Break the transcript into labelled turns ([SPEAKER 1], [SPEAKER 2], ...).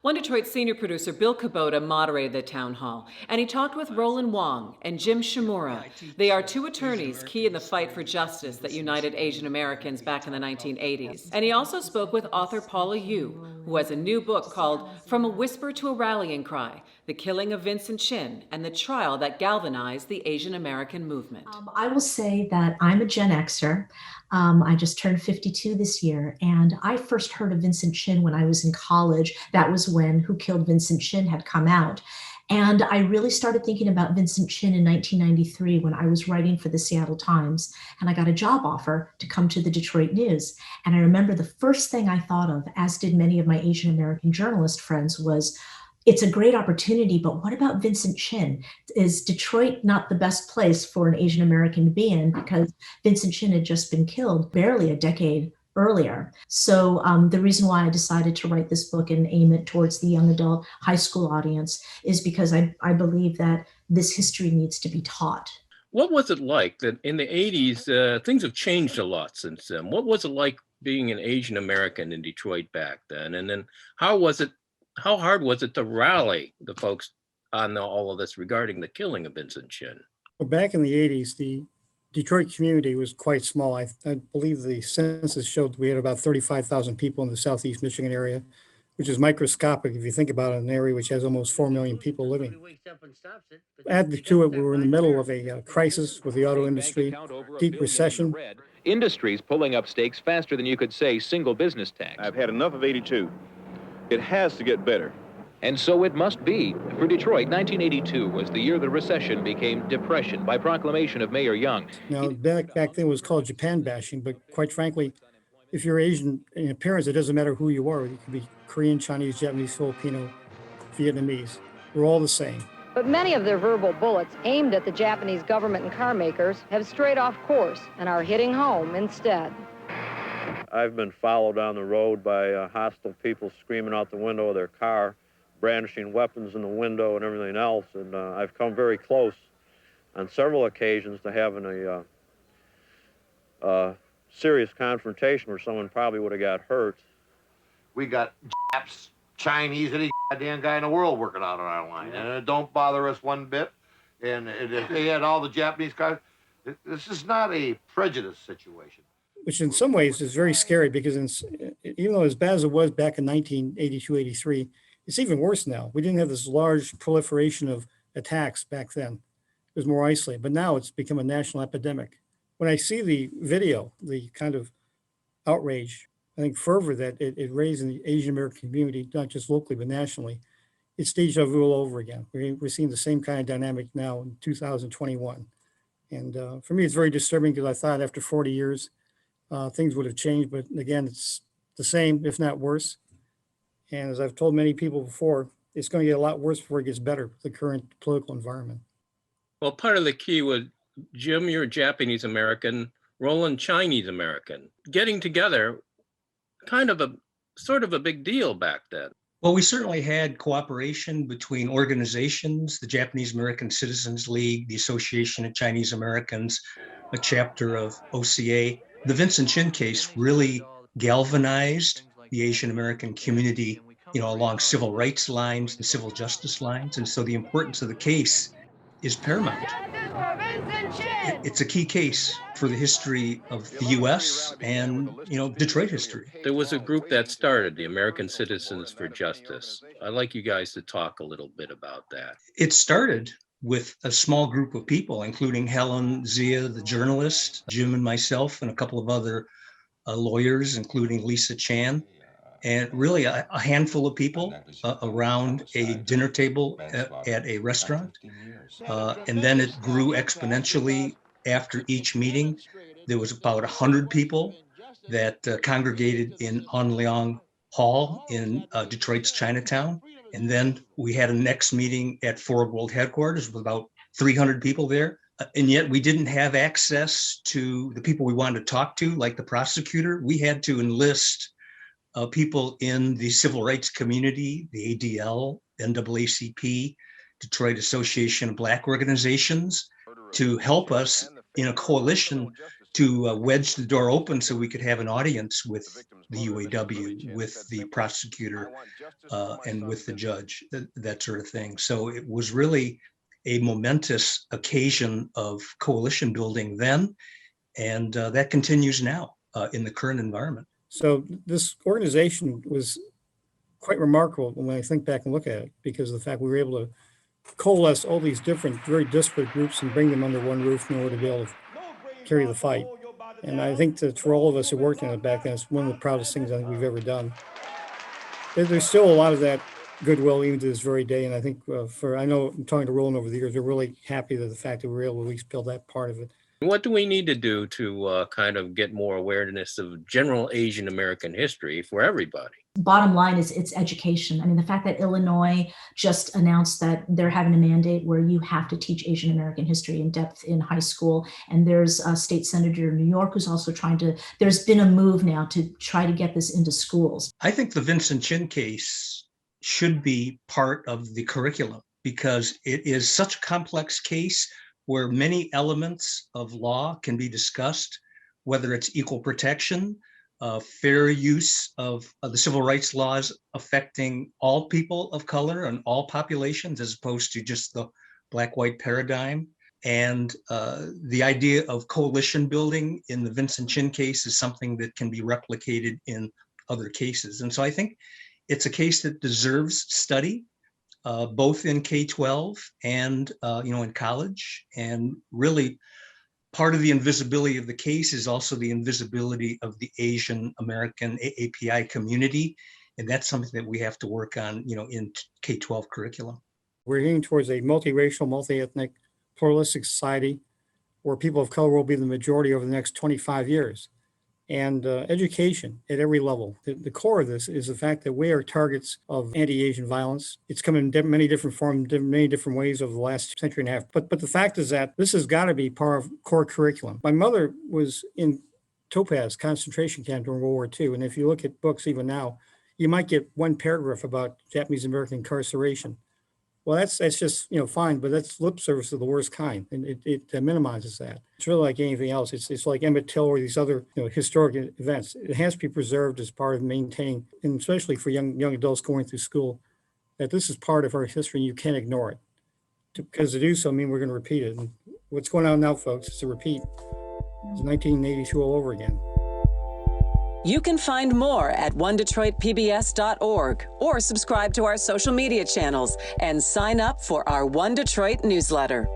[SPEAKER 1] One Detroit senior producer, Bill Kubota, moderated the town hall, and he talked with Roland Wong and Jim Shimura. They are two attorneys key in the fight for justice that united Asian Americans back in the 1980s. And he also spoke with author Paula Yu, who has a new book called From a Whisper to a Rallying Cry: The Killing of Vincent Chin and the Trial That Galvanized the Asian American Movement.
[SPEAKER 2] I will say that I'm a Gen Xer. I just turned 52 this year, and I first heard of Vincent Chin when I was in college. That was when Who Killed Vincent Chin had come out. And I really started thinking about Vincent Chin in 1993 when I was writing for the Seattle Times, and I got a job offer to come to the Detroit News. And I remember the first thing I thought of, as did many of my Asian American journalist friends, was it's a great opportunity, but what about Vincent Chin? Is Detroit not the best place for an Asian American to be in? Because Vincent Chin had just been killed barely a decade earlier. So the reason why I decided to write this book and aim it towards the young adult high school audience is because I believe that this history needs to be taught.
[SPEAKER 3] What was it like that in the 80s? Things have changed a lot since then. What was it like being an Asian American in Detroit back then? And then how hard was it to rally the folks on all of this regarding the killing of Vincent Chin?
[SPEAKER 4] Well, back in the 80s, the Detroit community was quite small. I believe the census showed we had about 35,000 people in the Southeast Michigan area, which is microscopic if you think about it, an area which has almost 4 million people living. Add to it, we were in the middle of a crisis with the auto industry, deep recession.
[SPEAKER 5] Industries pulling up stakes faster than you could say single business tax.
[SPEAKER 6] I've had enough of 82. It has to get better.
[SPEAKER 5] And so it must be. For Detroit, 1982 was the year the recession became depression by proclamation of Mayor Young.
[SPEAKER 4] Now, back then it was called Japan bashing, but quite frankly, if you're Asian in appearance, it doesn't matter who you are. You could be Korean, Chinese, Japanese, Filipino, Vietnamese. We're all the same.
[SPEAKER 7] But many of their verbal bullets aimed at the Japanese government and car makers have strayed off course and are hitting home instead.
[SPEAKER 6] I've been followed down the road by hostile people screaming out the window of their car, brandishing weapons in the window and everything else, and I've come very close on several occasions to having a serious confrontation where someone probably would have got hurt.
[SPEAKER 8] We got Japs, Chinese, any goddamn guy in the world working out on our line, and it don't bother us one bit. And if they had all the Japanese guys, this is not a prejudice situation.
[SPEAKER 4] Which in some ways is very scary because even though as bad as it was back in 1982, 83, it's even worse now. We didn't have this large proliferation of attacks back then. It was more isolated, but now it's become a national epidemic. When I see the video, the kind of outrage, I think fervor that it raised in the Asian American community, not just locally, but nationally, it's deja vu all over again. We're seeing the same kind of dynamic now in 2021. And for me, it's very disturbing because I thought after 40 years, things would have changed, but again, it's the same, if not worse. And as I've told many people before, it's going to get a lot worse before it gets better with the current political environment.
[SPEAKER 3] Well, part of the key was, Jim, you're Japanese American, Roland, Chinese American. Getting together, sort of a big deal back then.
[SPEAKER 9] Well, we certainly had cooperation between organizations, the Japanese American Citizens League, the Association of Chinese Americans, a chapter of OCA. The Vincent Chin case really galvanized the Asian American community, along civil rights lines and civil justice lines. And so the importance of the case is paramount. It's a key case for the history of the U.S. and, Detroit history.
[SPEAKER 3] There was a group that started, the American Citizens for Justice. I'd like you guys to talk a little bit about that.
[SPEAKER 9] It started with a small group of people, including Helen Zia, the journalist, Jim and myself, and a couple of other lawyers, including Lisa Chan, and really a handful of people around a dinner table at a restaurant. And then it grew exponentially after each meeting. There was about 100 people that congregated in On Leong Hall in Detroit's Chinatown. And then we had a next meeting at Ford World Headquarters with about 300 people there. And yet we didn't have access to the people we wanted to talk to, like the prosecutor. We had to enlist people in the civil rights community, the ADL, NAACP, Detroit Association of Black Organizations, to help us in a coalition to wedge the door open so we could have an audience with the UAW, with the prosecutor, and with the judge, that sort of thing. So it was really a momentous occasion of coalition building then, and that continues now in the current environment.
[SPEAKER 4] So this organization was quite remarkable when I think back and look at it, because of the fact we were able to coalesce all these different, very disparate groups and bring them under one roof in order to be able to carry the fight. And I think that for all of us who worked on it back then, it's one of the proudest things I think we've ever done. There's still a lot of that goodwill even to this very day. And I think I know I'm talking to Roland over the years, we're really happy that the fact that we were able to at least build that part of it.
[SPEAKER 3] What do we need to do to kind of get more awareness of general Asian American history for everybody?
[SPEAKER 2] Bottom line is it's education. I mean, the fact that Illinois just announced that they're having a mandate where you have to teach Asian American history in depth in high school. And there's a state senator in New York who's also there's been a move now to try to get this into schools.
[SPEAKER 9] I think the Vincent Chin case should be part of the curriculum because it is such a complex case where many elements of law can be discussed, whether it's equal protection, fair use of the civil rights laws affecting all people of color and all populations, as opposed to just the black-white paradigm. And the idea of coalition building in the Vincent Chin case is something that can be replicated in other cases. And so I think it's a case that deserves study, both in K-12 and in college. And really, part of the invisibility of the case is also the invisibility of the Asian American AAPI community. And that's something that we have to work on, in K-12 curriculum.
[SPEAKER 4] We're heading towards a multiracial, multi-ethnic, pluralistic society where people of color will be the majority over the next 25 years. And education at every level. The core of this is the fact that we are targets of anti-Asian violence. It's come in many different forms, many different ways over the last century and a half. But the fact is that this has got to be part of core curriculum. My mother was in Topaz concentration camp during World War II. And if you look at books even now, you might get one paragraph about Japanese American incarceration. Well, that's just, fine, but that's lip service of the worst kind. And it minimizes that. It's really like anything else. It's like Emmett Till or these other historic events. It has to be preserved as part of maintaining, and especially for young adults going through school, that this is part of our history and you can't ignore it. Because to do so, we're going to repeat it. And what's going on now, folks, is a repeat. It's 1982 all over again.
[SPEAKER 1] You can find more at onedetroitpbs.org or subscribe to our social media channels and sign up for our One Detroit newsletter.